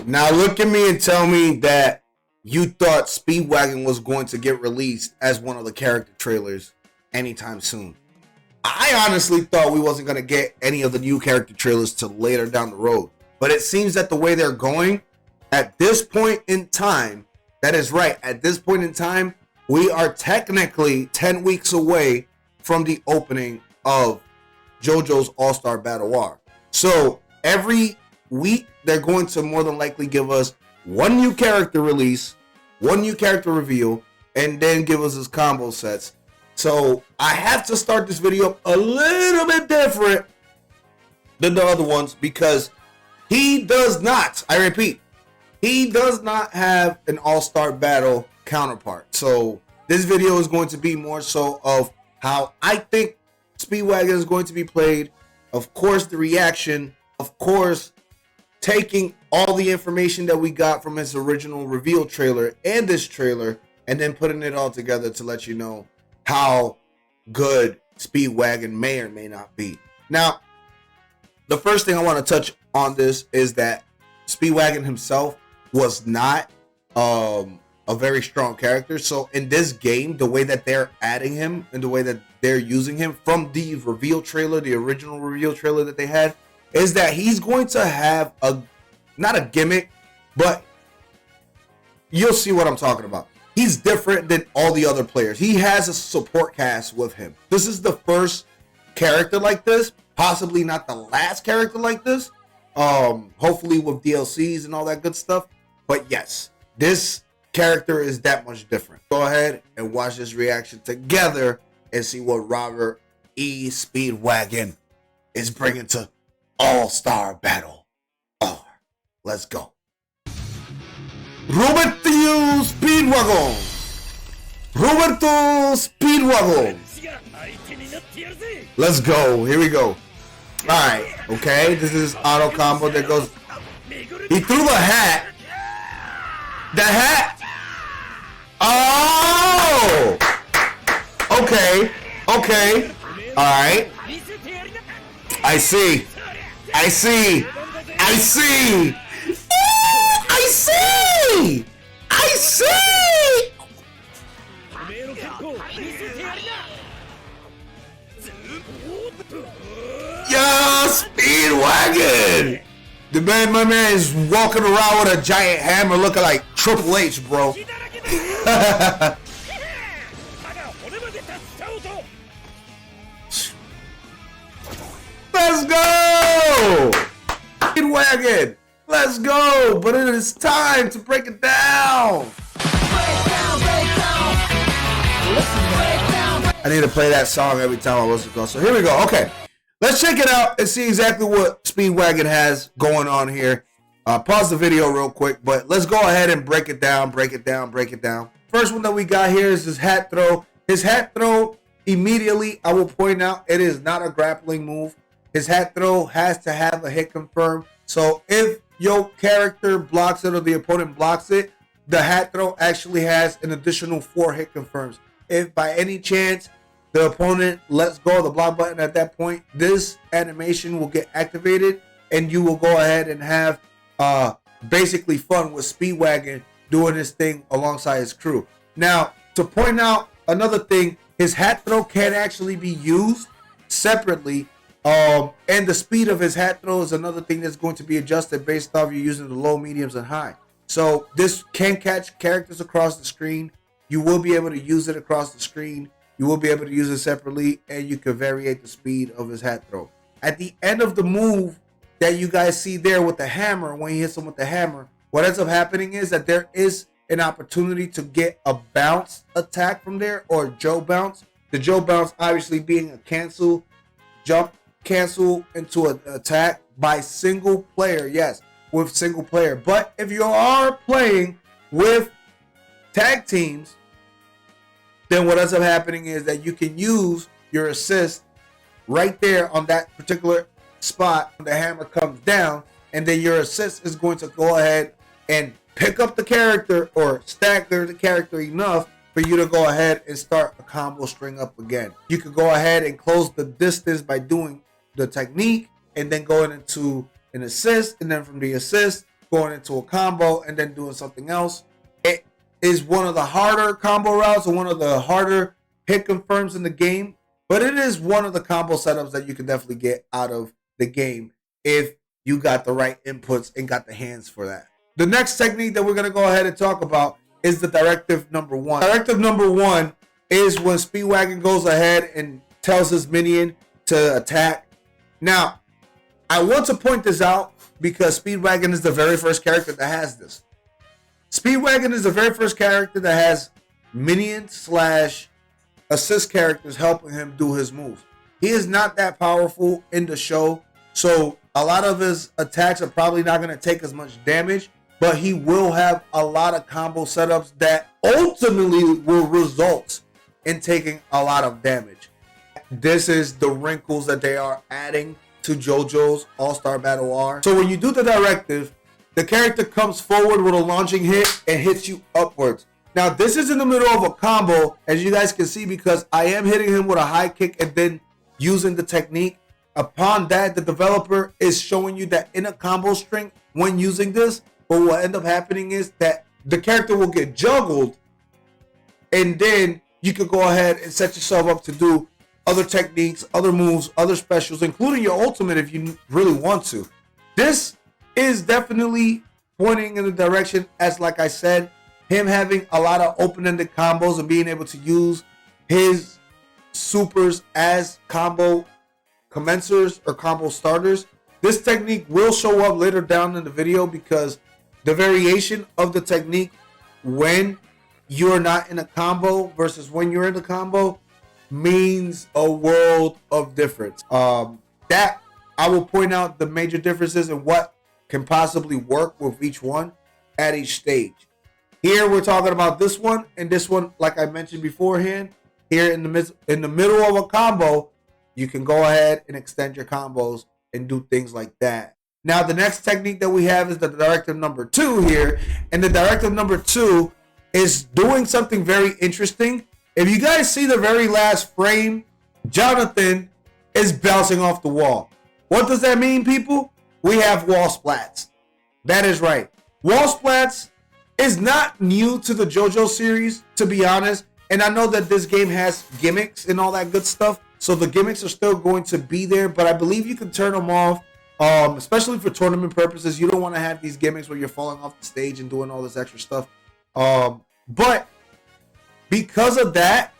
Now look at me and tell me that you thought Speedwagon was going to get released as one of the character trailers anytime soon. I honestly thought we wasn't going to get any of the new character trailers till later down the road. But it seems that the way they're going, at this point in time, that is right, at this point in time, we are technically 10 weeks away from the opening of JoJo's All-Star Battle War. So every week, they're going to more than likely give us one new character release, one new character reveal, and then give us his combo sets. So I have to start this video a little bit different than the other ones because he does not, I repeat, he does not have an all-star battle counterpart. So this video is going to be more so of how I think Speedwagon is going to be played. Of course, the reaction, of course, taking all the information that we got from his original reveal trailer and this trailer, and then putting it all together to let you know how good Speedwagon may or may not be. Now, the first thing I want to touch on this is that Speedwagon himself was not a very strong character. So in this game, the way that they're adding him and the way that they're using him from the reveal trailer, the original reveal trailer that they had, is that he's going to have not a gimmick, but you'll see what I'm talking about. He's different than all the other players. He has a support cast with him. This is the first character like this, possibly not the last character like this. Hopefully with DLCs and all that good stuff. But yes, this character is that much different. Go ahead and watch this reaction together and see what Robert E. Speedwagon is bringing to All-Star Battle R. Let's go. Roberto Speedwagon. Roberto Speedwagon. Let's go. Here we go. Alright, okay. This is auto combo that goes. He threw the hat. The hat. Oh! Okay. Okay. Alright. I see. I see. I see. I see. I see. Yo, Speedwagon. My man is walking around with a giant hammer looking like Triple H, bro. Let's go! Speedwagon! Let's go! But it is time to break it down! I need to play that song every time I listen to it. So here we go. Okay. Let's check it out and see exactly what Speedwagon has going on here. Pause the video real quick, but let's go ahead and break it down, break it down, break it down. First one that we got here is his hat throw. His hat throw, immediately, I will point out, it is not a grappling move. His hat throw has to have a hit confirm. So if your character blocks it or the opponent blocks it, the hat throw actually has an additional 4 hit confirms. If by any chance the opponent lets go of the block button at that point, this animation will get activated and you will go ahead and have basically fun with Speedwagon doing his thing alongside his crew. Now, to point out another thing, his hat throw can actually be used separately. And the speed of his hat throw is another thing that's going to be adjusted based off you using the low, mediums, and high. So this can catch characters across the screen. You will be able to use it across the screen. You will be able to use it separately, and you can variate the speed of his hat throw. At the end of the move that you guys see there with the hammer, when he hits him with the hammer, what ends up happening is that there is an opportunity to get a bounce attack from there, or Joe bounce. The Joe bounce obviously being a cancel, jump, cancel into an attack by single player. Yes, with single player. But if you are playing with tag teams, then what ends up happening is that you can use your assist right there on that particular spot when the hammer comes down, and then your assist is going to go ahead and pick up the character or stagger the character enough for you to go ahead and start a combo string up again. You could go ahead and close the distance by doing the technique and then going into an assist, and then from the assist going into a combo and then doing something else. It is one of the harder combo routes and one of the harder hit confirms in the game, but it is one of the combo setups that you can definitely get out of the game if you got the right inputs and got the hands for that. The next technique that we're going to go ahead and talk about is the directive number 1. Directive number 1 is when Speedwagon goes ahead and tells his minion to attack. Now, I want to point this out because Speedwagon is the very first character that has this. Speedwagon is the very first character that has minion / assist characters helping him do his moves. He is not that powerful in the show, so a lot of his attacks are probably not going to take as much damage, but he will have a lot of combo setups that ultimately will result in taking a lot of damage. This is the wrinkles that they are adding to JoJo's All-Star Battle R. So when you do the directive, the character comes forward with a launching hit and hits you upwards. Now this is in the middle of a combo, as you guys can see, because I am hitting him with a high kick and then using the technique. Upon that, the developer is showing you that in a combo string, when using this, what will end up happening is that the character will get juggled, and then you can go ahead and set yourself up to do other techniques, other moves, other specials, including your ultimate if you really want to. This is definitely pointing in the direction, as like I said, him having a lot of open-ended combos and being able to use his supers as combo commencers or combo starters. This technique will show up later down in the video because the variation of the technique when you're not in a combo versus when you're in a combo means a world of difference. That I will point out the major differences and what can possibly work with each one at each stage. Here we're talking about this one, and this one, like I mentioned beforehand, here in the middle of a combo, you can go ahead and extend your combos and do things like that. Now the next technique that we have is the directive number 2 here, and the directive number 2 is doing something very interesting. If you guys see the very last frame, Jonathan is bouncing off the wall. What does that mean, people? We have wall splats. That is right. Wall splats is not new to the JoJo series, to be honest. And I know that this game has gimmicks and all that good stuff, so the gimmicks are still going to be there, but I believe you can turn them off, especially for tournament purposes. You don't want to have these gimmicks where you're falling off the stage and doing all this extra stuff. But because of that,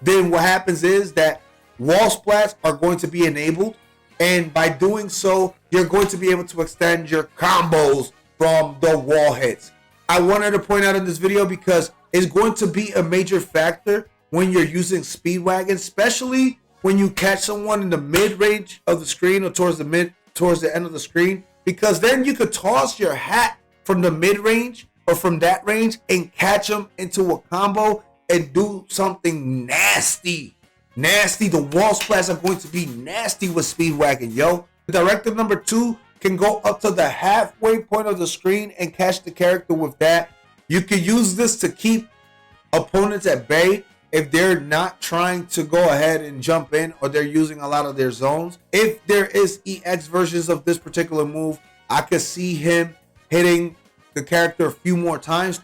then what happens is that wall splats are going to be enabled, and by doing so, you're going to be able to extend your combos from the wall hits. I wanted to point out in this video because it's going to be a major factor when you're using Speedwagon, especially when you catch someone in the mid-range of the screen or towards the end of the screen, because then you could toss your hat from the mid-range or from that range and catch them into a combo and do something nasty. Nasty. The wall splats are going to be nasty with Speedwagon, yo. Directive number 2 can go up to the halfway point of the screen and catch the character with that. You can use this to keep opponents at bay if they're not trying to go ahead and jump in or they're using a lot of their zones. If there is EX versions of this particular move, I could see him hitting the character a few more times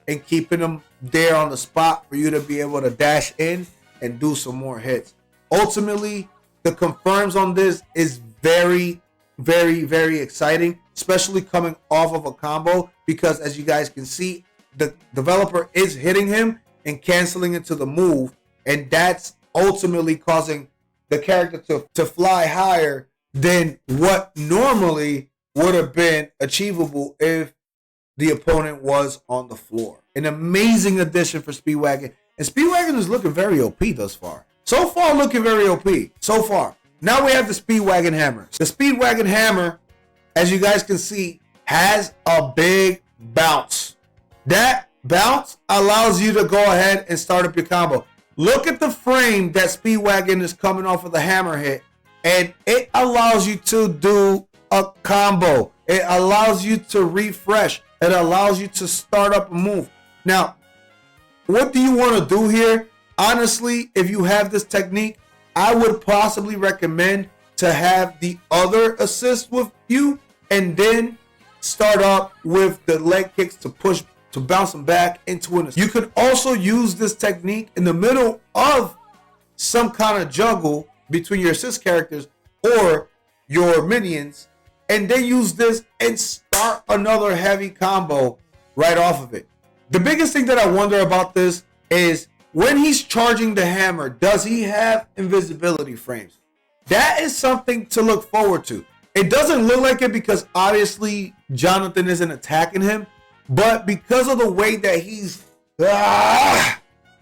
and keeping them there on the spot for you to be able to dash in and do some more hits. Ultimately, the confirms on this is very, very, very exciting, especially coming off of a combo, because as you guys can see, the developer is hitting him and canceling into the move, and that's ultimately causing the character to fly higher than what normally would have been achievable if the opponent was on the floor. An amazing addition for Speedwagon, and Speedwagon is looking very OP thus far. So far, looking very OP. So far. Now we have the Speedwagon Hammer. The Speedwagon Hammer, as you guys can see, has a big bounce. That bounce allows you to go ahead and start up your combo. Look at the frame that Speedwagon is coming off of the hammer hit, and it allows you to do a combo. It allows you to refresh. It allows you to start up a move. Now, what do you want to do here? Honestly, if you have this technique, I would possibly recommend to have the other assist with you and then start up with the leg kicks to push, to bounce them back into an assist. You could also use this technique in the middle of some kind of juggle between your assist characters or your minions, and then use this and start another heavy combo right off of it. The biggest thing that I wonder about this is when he's charging the hammer, does he have invisibility frames? That is something to look forward to. It doesn't look like it because obviously Jonathan isn't attacking him, but because of the way that he's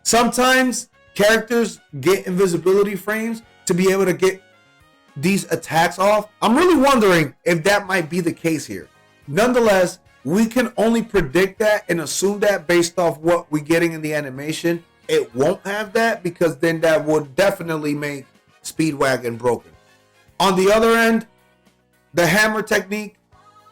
sometimes characters get invisibility frames to be able to get these attacks off. I'm really wondering if that might be the case here. Nonetheless, we can only predict that and assume that based off what we're getting in the animation. It won't have that because then that would definitely make Speedwagon broken. On the other end, the hammer technique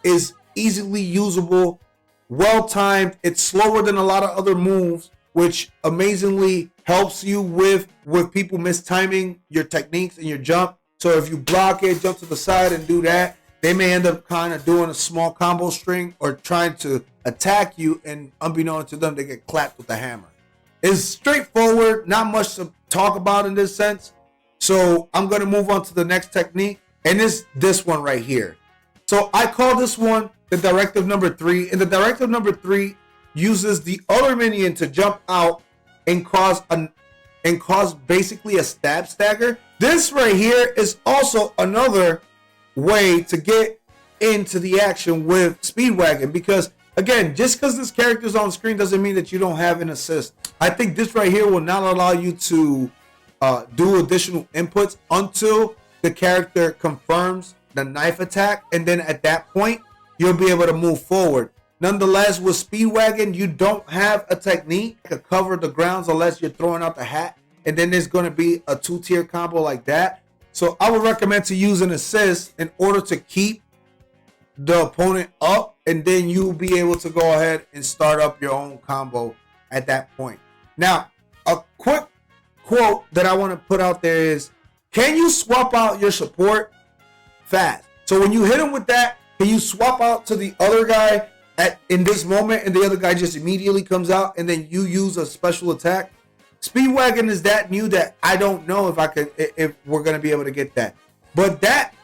is easily usable, well-timed. It's slower than a lot of other moves, which amazingly helps you with people mistiming your techniques and your jump. So if you block it, jump to the side and do that, they may end up kind of doing a small combo string or trying to attack you, and unbeknownst to them, they get clapped with the hammer. It's straightforward, not much to talk about in this sense. So I'm going to move on to the next technique, and this one right here. So I call this one the directive number 3, and the directive number 3 uses the other minion to jump out and cause basically a stab stagger. This right here is also another way to get into the action with Speedwagon, because again, just because this character is on screen doesn't mean that you don't have an assist. I think this right here will not allow you to do additional inputs until the character confirms the knife attack, and then at that point you'll be able to move forward. Nonetheless, with Speedwagon, you don't have a technique to cover the grounds unless you're throwing out the hat, and then there's going to be a 2-tier combo like that. So I would recommend to use an assist in order to keep the opponent up, and then you'll be able to go ahead and start up your own combo at that point. Now, a quick quote that I want to put out there is, can you swap out your support fast? So when you hit him with that, can you swap out to the other guy in this moment, and the other guy just immediately comes out, and then you use a special attack? Speedwagon is that new that I don't know if we're going to be able to get that. But that,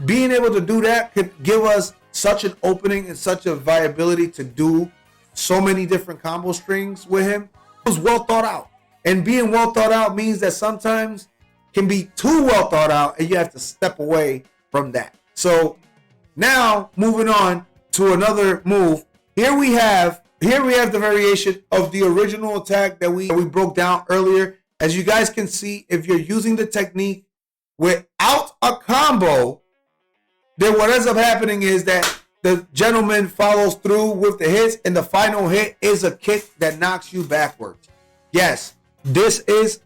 being able to do that could give us such an opening and such a viability to do so many different combo strings with him. It was well thought out. And being well thought out means that sometimes can be too well thought out, and you have to step away from that. So now moving on to another move. Here we have the variation of the original attack that we broke down earlier. As you guys can see, if you're using the technique without a combo, then what ends up happening is that the gentleman follows through with the hits, and the final hit is a kick that knocks you backwards. Yes, this is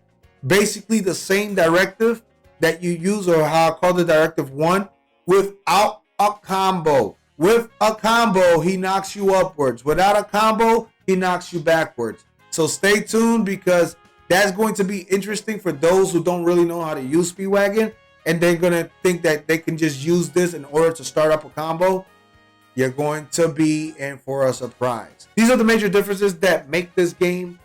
basically the same directive that you use, or how I call the directive 1, without a combo. With a combo, he knocks you upwards. Without a combo, he knocks you backwards. So stay tuned, because that's going to be interesting for those who don't really know how to use Speedwagon, and they're going to think that they can just use this in order to start up a combo. You're going to be in for a surprise. These are the major differences that make this game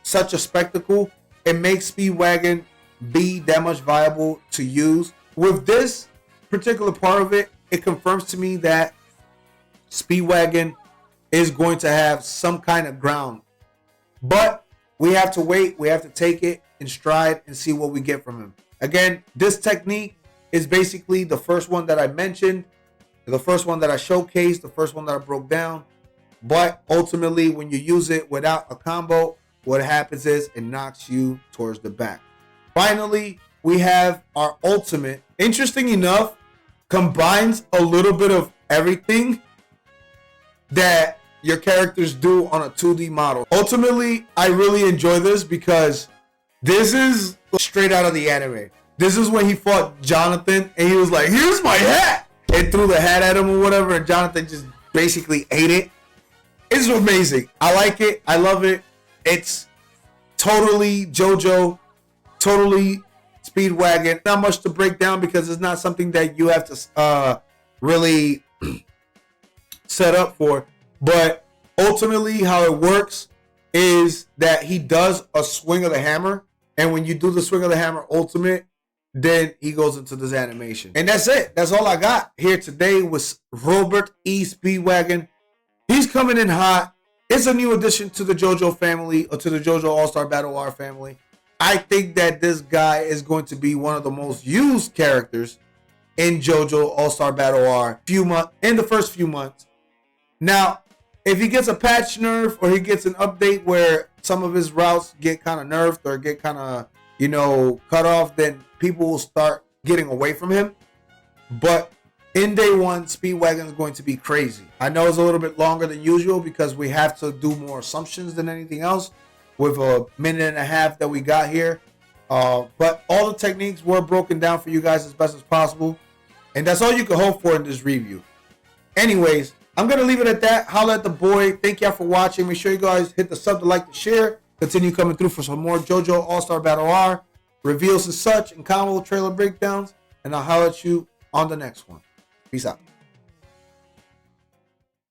such a spectacle. It makes Speedwagon be that much viable to use. With this particular part of it, it confirms to me that Speedwagon is going to have some kind of ground. But we have to wait. We have to take it in stride and see what we get from him. Again, this technique is basically the first one that I mentioned, the first one that I showcased, the first one that I broke down. But ultimately, when you use it without a combo, what happens is it knocks you towards the back. Finally, we have our ultimate. Interesting enough, combines a little bit of everything that your characters do on a 2D model. Ultimately, I really enjoy this because this is straight out of the anime. This is when he fought Jonathan, and he was like, "Here's my hat," and threw the hat at him or whatever, and Jonathan just basically ate it. It's amazing. I like it. I love it. It's totally JoJo, totally Speedwagon. Not much to break down because it's not something that you have to really set up for. But ultimately, how it works is that he does a swing of the hammer, and when you do the swing of the hammer ultimate, then he goes into this animation. And that's it. That's all I got here today with Robert E. Speedwagon. He's coming in hot. It's a new addition to the JoJo family, or to the JoJo All-Star Battle R family. I think that this guy is going to be one of the most used characters in JoJo All-Star Battle R in the first few months. Now, if he gets a patch nerf, or he gets an update where some of his routes get kind of nerfed or get kind of, cut off, then people will start getting away from him. But in day one, Speedwagon is going to be crazy. I know it's a little bit longer than usual because we have to do more assumptions than anything else with a minute and a half that we got here. But all the techniques were broken down for you guys as best as possible. And that's all you can hope for in this review. Anyways, I'm going to leave it at that. Holla at the boy. Thank y'all for watching. Make sure you guys hit the sub, the like, the share. Continue coming through for some more JoJo All-Star Battle R reveals and such, and combo trailer breakdowns. And I'll holla at you on the next one. Peace out.